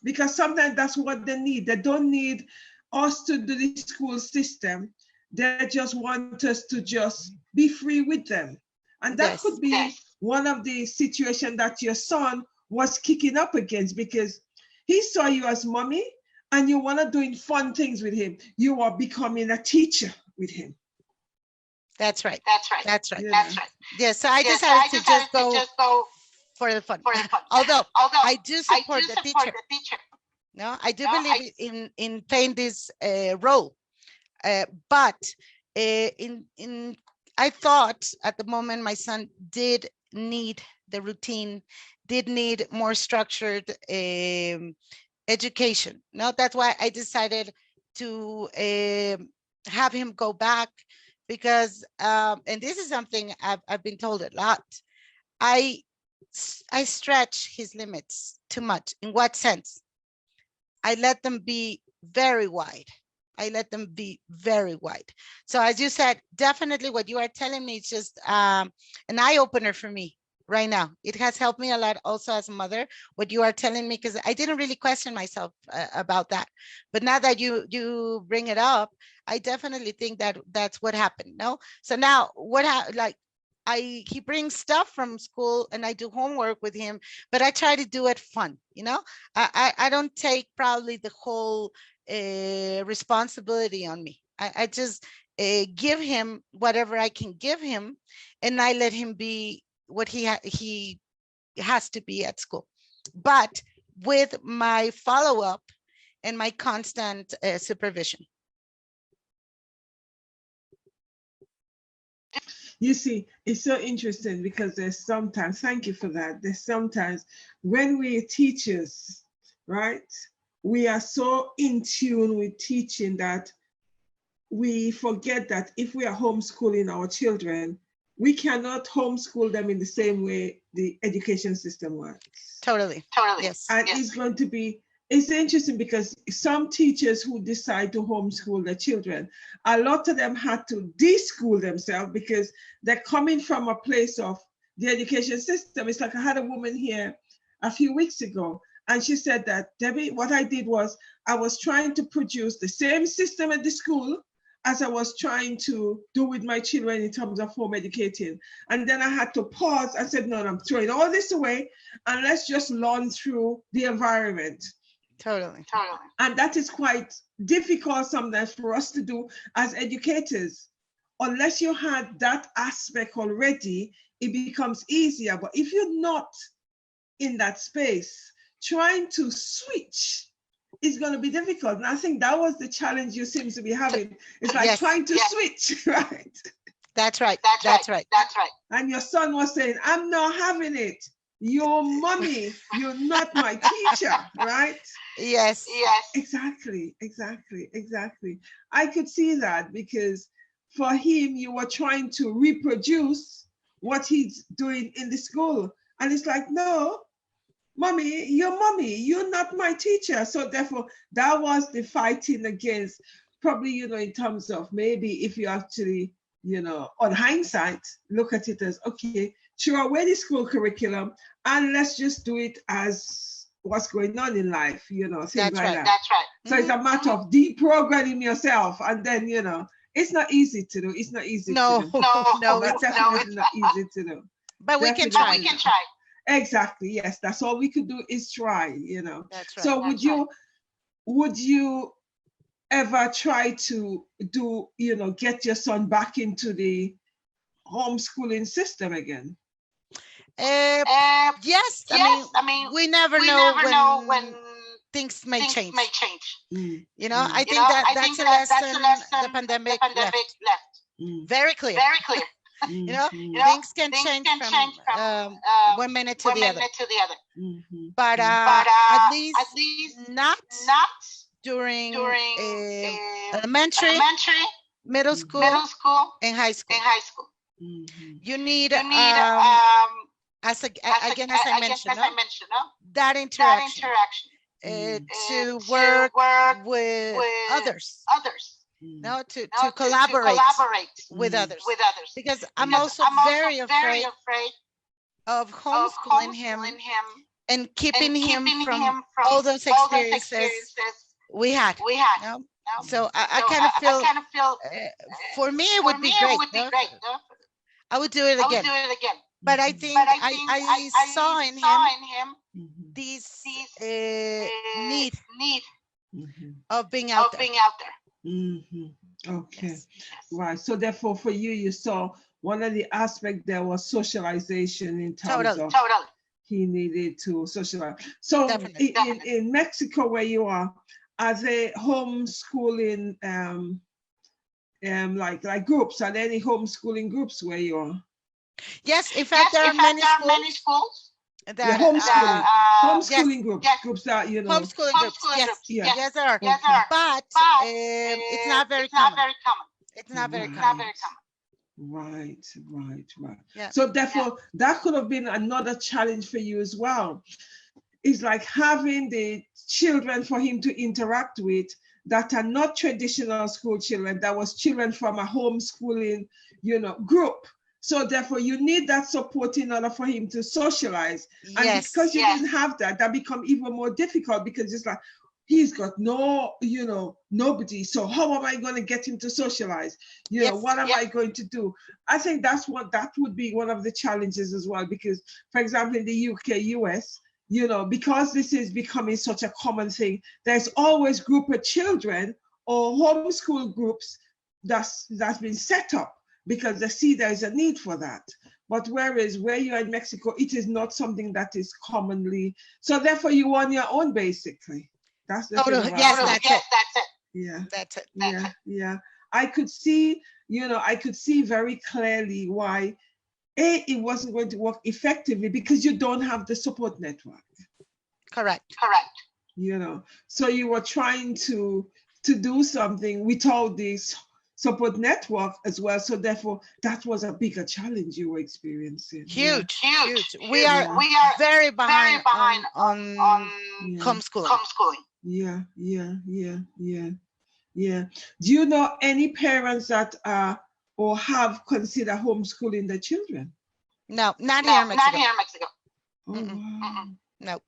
Because sometimes that's what they need. They don't need us to do the school system. They just want us to just be free with them. And that could be one of the situations that your son was kicking up against, because he saw you as mommy and you want to doing fun things with him. You are becoming a teacher with him. That's right. Yes, so I decided to just go for the fun. Although I do support the teacher. No, I do believe in playing this role, but I thought at the moment my son did need the routine, did need more structured education. No, that's why I decided to have him go back, because and this is something I've been told a lot. I stretch his limits too much. In what sense? I let them be very wide. So as you said, definitely what you are telling me is just an eye-opener for me right now. It has helped me a lot also as a mother, what you are telling me, because I didn't really question myself about that. But now that you bring it up, I definitely think that that's what happened. No, so now he brings stuff from school and I do homework with him, but I try to do it fun. I don't take probably the whole responsibility on me. I just give him whatever I can give him, and I let him be what he has to be at school, but with my follow-up and my constant supervision. You see, it's so interesting because there's sometimes, thank you for that, there's sometimes when we're teachers, right, we are so in tune with teaching that we forget that if we are homeschooling our children, we cannot homeschool them in the same way the education system works. Totally. Yes. And it's going to be it's interesting because some teachers who decide to homeschool their children, a lot of them had to de-school themselves because they're coming from a place of the education system. It's like I had a woman here a few weeks ago, and she said that, Debbie, what I did was I was trying to produce the same system at the school as I was trying to do with my children in terms of home educating. And then I had to pause and said, no, I'm throwing all this away and let's just learn through the environment. Totally. And that is quite difficult sometimes for us to do as educators. Unless you had that aspect already, it becomes easier. But if you're not in that space, trying to switch is going to be difficult. And I think that was the challenge you seem to be having. It's like trying to switch, right? That's right. And your son was saying, I'm not having it. You're mommy, you're not my teacher, right? Yes. Exactly. I could see that because for him, you were trying to reproduce what he's doing in the school. And it's like, no, mommy, you're not my teacher. So therefore, that was the fighting against, probably, in terms of maybe if you actually, on hindsight, look at it as, okay, throw away the school curriculum and let's just do it as what's going on in life, things like that. That's right. So it's a matter of deprogramming yourself, and then, it's not easy to do. It's not easy to do. No, It's definitely not easy to do. But we can try. Exactly. Yes, that's all we could do is try. That's right. So would you ever try to do, get your son back into the homeschooling system again? Yes. I mean, we never know when things may change. I think that's a lesson the pandemic left. Very clear. Things can change from 1 minute to the other. But at least not during elementary, middle school, and high school. You need, as I mentioned, that interaction to work with others. To collaborate with others. Because I'm also very afraid of homeschooling him and keeping him from all those experiences we had. So I kind of feel, for me, it would be great. I would do it again. But I think I saw in him this need of being out there. Okay. Yes. Right. So therefore, for you saw one of the aspects there was socialization in terms of he needed to socialize. So in Mexico, where you are they homeschooling like groups? Are there any homeschooling groups where you are? Yes, in fact, there are many schools. Homeschooling groups that homeschooling groups. Yes, there are. But it's not very common. It's not very common. Right. Yeah. So therefore, that could have been another challenge for you as well. It's like having the children for him to interact with that are not traditional school children, that was children from a homeschooling, group. So therefore, you need that support in order for him to socialize. And because you didn't have that, that become even more difficult because it's like, he's got nobody. So how am I going to get him to socialize? What am I going to do? I think that would be one of the challenges as well, because, for example, in the UK, US, because this is becoming such a common thing, there's always group of children or homeschool groups that's been set up because they see there's a need for that. But whereas where you're in Mexico, it is not something that is commonly, so therefore you on your own basically. That's the thing. That's it. Yeah. That's it. Yeah. I could see very clearly why it wasn't going to work effectively because you don't have the support network. Correct. So you were trying to do something without this support network as well. So therefore, that was a bigger challenge you were experiencing. Huge. We are very behind on homeschooling. Yeah. Do you know any parents that are or have considered homeschooling their children? No, not here in Mexico. Oh, wow. No.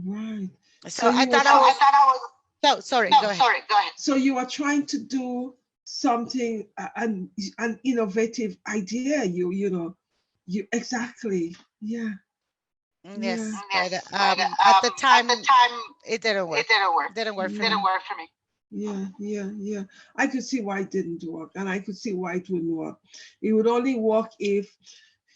Right. So I thought I was. No, sorry. Go ahead. So you are trying to do something, an innovative idea. You exactly. Yeah. Yes, but at the time, it didn't work. Didn't work for me. Yeah. I could see why it didn't work, and I could see why it wouldn't work. It would only work if,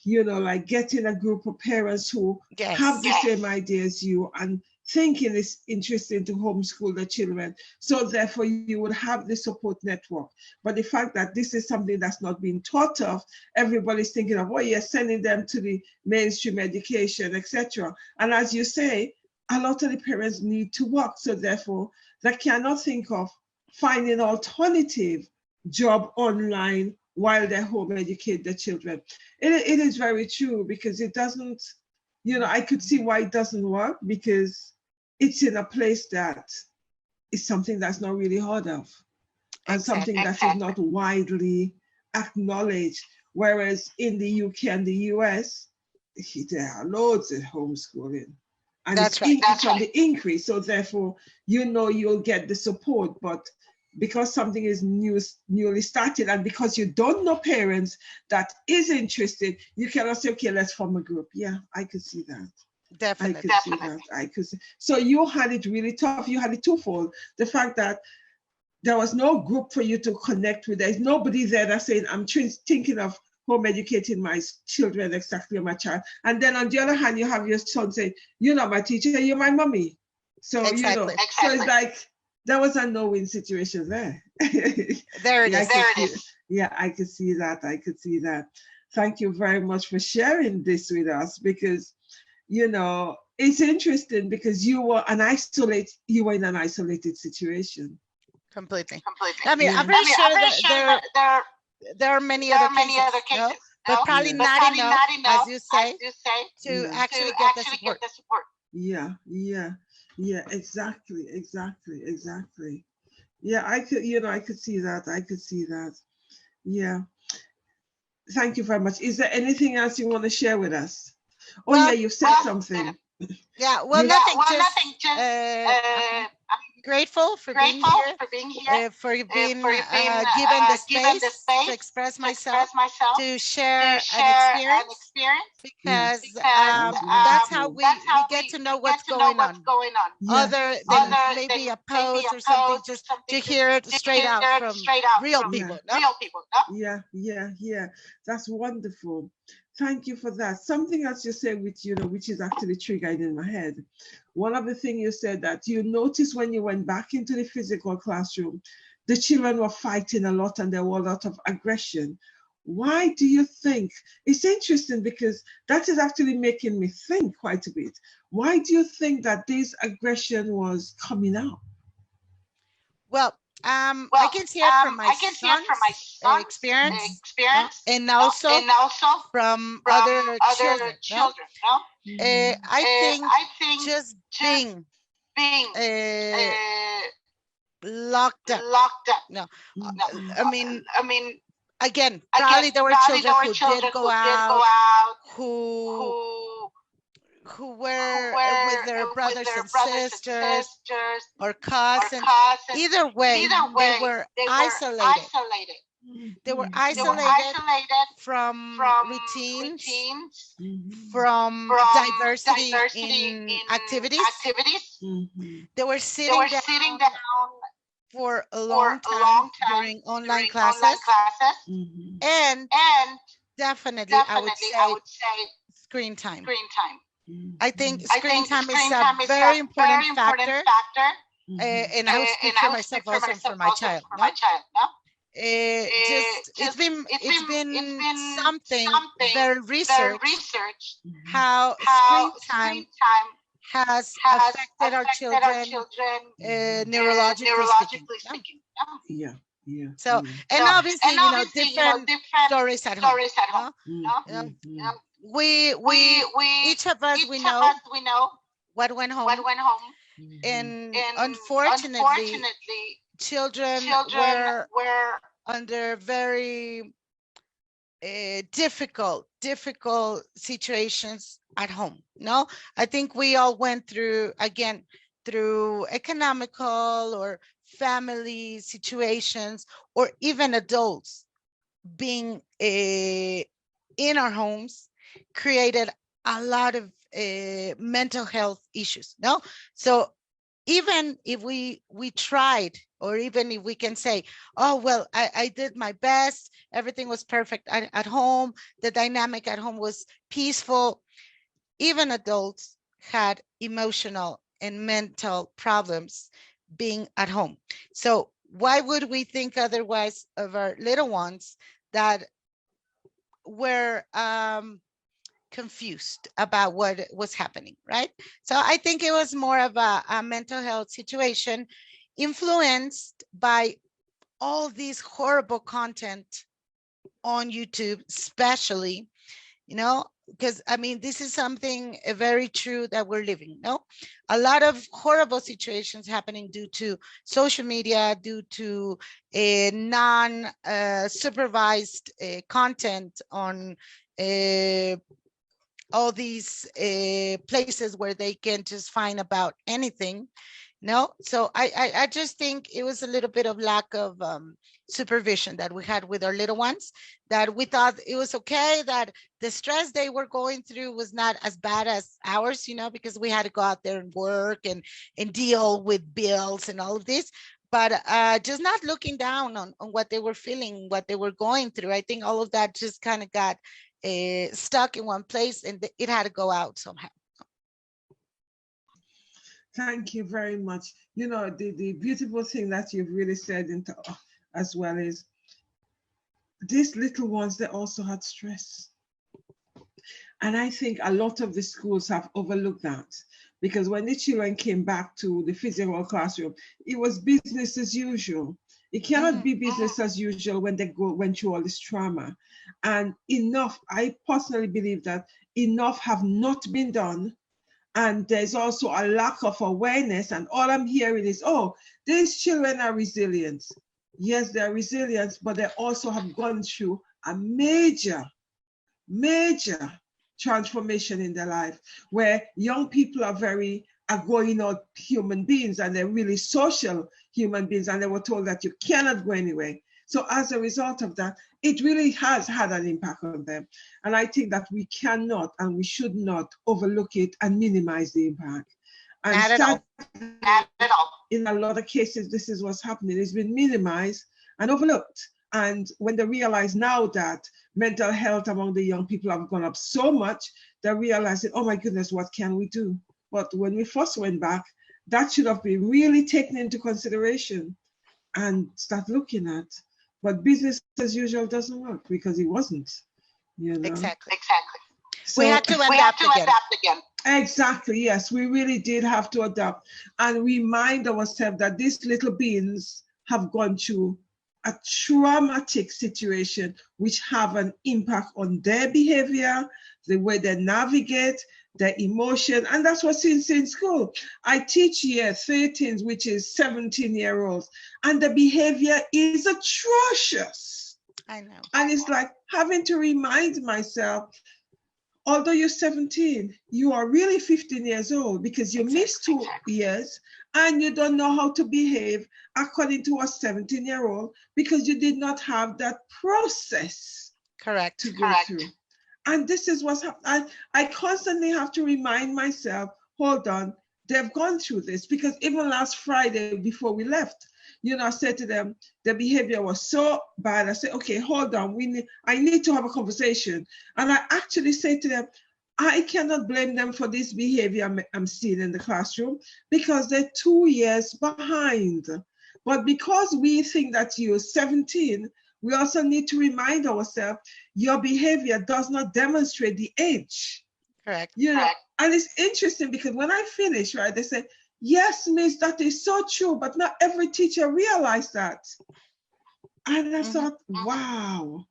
like getting a group of parents who have the same idea as you and thinking it's interesting to homeschool the children. So therefore you would have the support network. But the fact that this is something that's not being taught of, everybody's thinking of, you're sending them to the mainstream education, etc. And as you say, a lot of the parents need to work. So therefore they cannot think of finding alternative job online while they home educate their children. It is very true, because it doesn't, I could see why it doesn't work, because it's in a place that is something that's not really heard of, and something that is not widely acknowledged. Whereas in the UK and the US, there are loads of homeschooling. And it's on the increase. So therefore, you'll get the support. But because something is newly started, and because you don't know parents that is interested, you cannot say, okay, let's form a group. Yeah, I could see that. Definitely. I could see. So you had it really tough. You had it twofold. The fact that there was no group for you to connect with. There's nobody there that's saying, I'm thinking of home educating my children, exactly, my child. And then on the other hand, you have your son say, you're not my teacher, you're my mommy. So, so it's like, there was a no-win situation there. There it is. Yeah, I could see that. Thank you very much for sharing this with us, because, it's interesting, because you were in an isolated situation. Completely. I mean, I'm pretty sure that there are many other cases, but probably not enough, as you say, to actually get the support. Yeah, exactly. Yeah, I could see that. Yeah. Thank you very much. Is there anything else you want to share with us? You said something. Yeah, nothing. I'm grateful for being here, for being given the space to express myself, to share an experience, because that's how we get to know what's going on. Other than maybe a post or something, just to hear it straight out from real people. Yeah. That's wonderful. Thank you for that. Something else you said, which is actually triggered in my head. One of the things you said, that you noticed when you went back into the physical classroom, the children were fighting a lot and there were a lot of aggression. Why do you think? It's interesting, because that is actually making me think quite a bit. Why do you think that this aggression was coming out? Well, I can see it from my son's experience, and also from other children. I think just being locked up. No, I mean, again, probably there were children who did go out, who were with their brothers and sisters or cousins. Either way, they were isolated. They were isolated from routines, from diversity in activities. They were sitting down for a long time during online classes. And definitely, I would say screen time. I think screen time is a very important factor, and I will speak for myself also and for my child. It's been something very researched, how screen time has affected our children neurologically speaking. Yeah, Yeah. So, and obviously, different stories at home. We each of us, we know what went home. And unfortunately, children were under very difficult situations at home. No, I think we all went through, again, through economical or family situations, or even adults being in our homes created a lot of mental health issues. No, so even if we tried, or even if we can say, oh, well, I did my best, everything was perfect at home, the dynamic at home was peaceful, even adults had emotional and mental problems being at home. So why would we think otherwise of our little ones that were confused about what was happening, right? So I think it was more of a mental health situation influenced by all these horrible content on YouTube, especially, because I mean, this is something very true that we're living. No, a lot of horrible situations happening due to social media, due to a non-supervised content on all these places where they can just find about anything. No, so I just think it was a little bit of lack of supervision that we had with our little ones, that we thought it was okay, that the stress they were going through was not as bad as ours, because we had to go out there and work and deal with bills and all of this, but just not looking down on what they were feeling, what they were going through. I think all of that just kind of got stuck in one place, and it had to go out somehow. Thank you very much. The beautiful thing that you've really said as well is these little ones, they also had stress. And I think a lot of the schools have overlooked that, because when the children came back to the physical classroom, it was business as usual. It cannot be business as usual when they went through all this trauma. And I personally believe that enough have not been done. And there's also a lack of awareness. And all I'm hearing is, oh, these children are resilient. Yes, they're resilient, but they also have gone through a major transformation in their life, where young people are going out human beings, and they're really social human beings, and they were told that you cannot go anywhere. So as a result of that, it really has had an impact on them. And I think that we cannot and we should not overlook it and minimize the impact. And not at all. In a lot of cases, this is what's happening. It's been minimized and overlooked. And when they realize now that mental health among the young people have gone up so much, they're realizing, oh my goodness, what can we do? But when we first went back, that should have been really taken into consideration and start looking at. But business as usual doesn't work, because it wasn't. Exactly. So we had to adapt again. Exactly, yes, we really did have to adapt and remind ourselves that these little beings have gone through a traumatic situation which have an impact on their behavior, the way they navigate, their emotion, and that's what's in school. I teach year 13, which is 17-year-olds, and the behavior is atrocious. I know. And it's like having to remind myself, although you're 17, you are really 15 years old, because you missed 2 years and you don't know how to behave according to a 17-year-old, because you did not have that process to go through. And this is what's happening. I constantly have to remind myself, hold on, they've gone through this. Because even last Friday before we left, I said to them, the behavior was so bad. I said, okay, hold on, I need to have a conversation. And I actually said to them, I cannot blame them for this behavior I'm seeing in the classroom, because they're 2 years behind. But because we think that you're 17, we also need to remind ourselves, your behavior does not demonstrate the age. Correct. And it's interesting, because when I finish, right, they say, yes, miss, that is so true, but not every teacher realized that. And I thought, wow,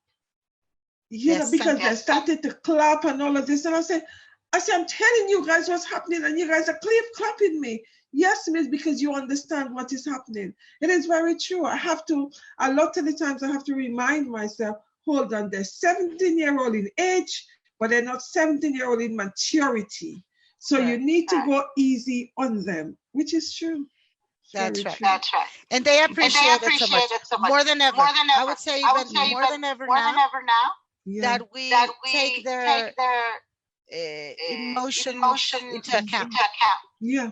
you know, because they started to clap and all of this. And I said, I'm telling you guys what's happening, and you guys are clapping me. Yes, miss, because you understand what is happening. It is very true. I have to, a lot of the times I have to remind myself, hold on, they're 17-year-old in age, but they're not 17-year-old in maturity. So you need to go easy on them, which is true. That's right. That's right. And they appreciate it so much. More than ever. I would say even more than ever now. Yeah. That we take their emotion into account. Yeah.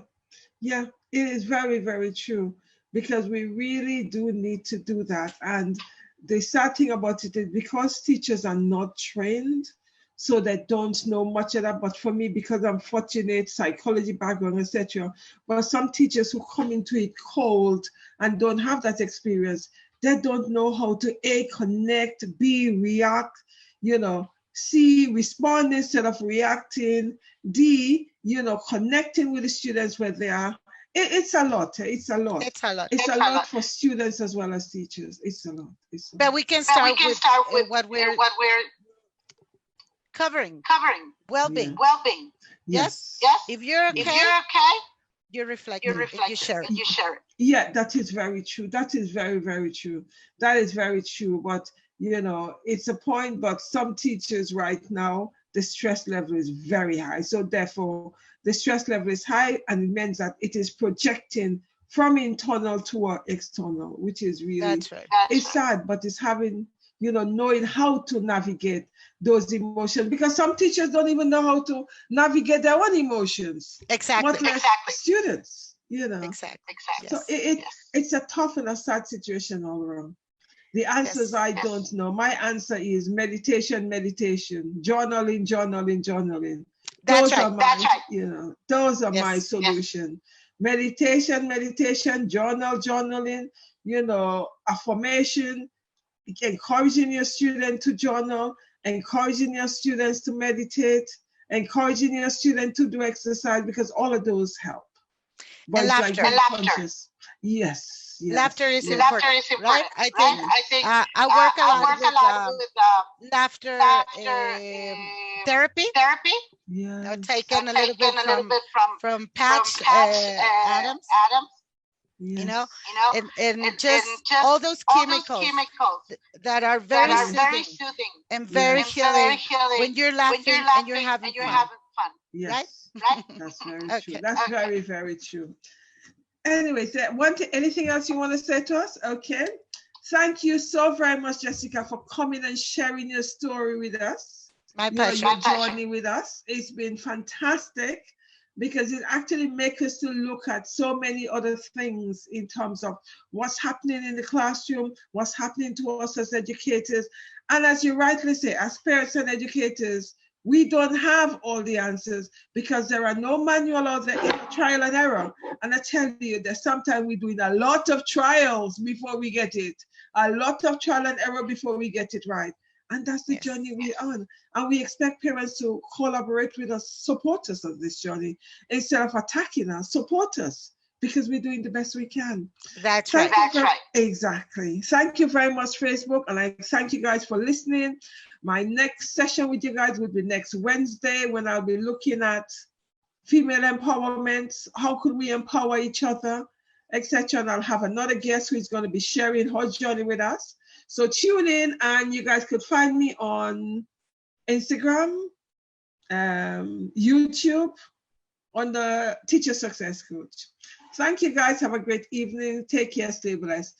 Yeah, it is very, very true, because we really do need to do that. And the sad thing about it is because teachers are not trained, so they don't know much of that. But for me, because I'm fortunate, psychology background, etc. But some teachers who come into it cold and don't have that experience, they don't know how to A, connect, B, react, you know, C, respond instead of reacting, D, you know, connecting with the students where they are. It's a lot. It's a lot. It's a lot. It's a lot for students as well as teachers. It's a lot. But we can start with what we're covering. Well-being. Yes. If you're okay, you reflect. You share it. Yeah, that is very true. That is very, very true. That is very true. But you know, it's a point. But some teachers right now, the stress level is very high. So therefore, the stress level is high, and it means that it is projecting from internal to external, which is really, that's right. It's sad, but it's having, you know, knowing how to navigate those emotions, because some teachers don't even know how to navigate their own emotions. Exactly. What less students, you know. Exactly. So it's a tough and a sad situation all around. The answers I don't know. My answer is meditation, journaling. That's right. You know, those are my solution. Meditation, journaling, you know, affirmation, encouraging your student to journal, encouraging your students to meditate, encouraging your student to do exercise, because all of those help. But laughter. Yes. Laughter is important, right? I think I work a lot with laughter therapy. Yeah. Taken a little bit from Patch Adams. Yes. You know, and just all those chemicals that are very soothing and very healing when you're laughing and you're having fun. Yes. Right? That's very true. That's very, very true. Anyways, anything else you want to say to us? Okay. Thank you so very much, Jessica, for coming and sharing your story with us. My pleasure. Your journey with us. It's been fantastic, because it actually makes us to look at so many other things in terms of what's happening in the classroom, what's happening to us as educators. And as you rightly say, as parents and educators, we don't have all the answers, because there are no manual out there, trial and error. And I tell you that sometimes we're doing a lot of trials before we get it, a lot of trial and error before we get it right. And that's the journey we're on. And we expect parents to collaborate with us, support us on this journey, instead of attacking us, support us, because we're doing the best we can. That's right. Exactly. Thank you very much, Facebook. And I thank you guys for listening. My next session with you guys will be next Wednesday, when I'll be looking at female empowerment. How could we empower each other, etc. And I'll have another guest who is going to be sharing her journey with us. So tune in, and you guys could find me on Instagram, YouTube, on the Teacher Success Coach. Thank you guys. Have a great evening. Take care. Stay blessed.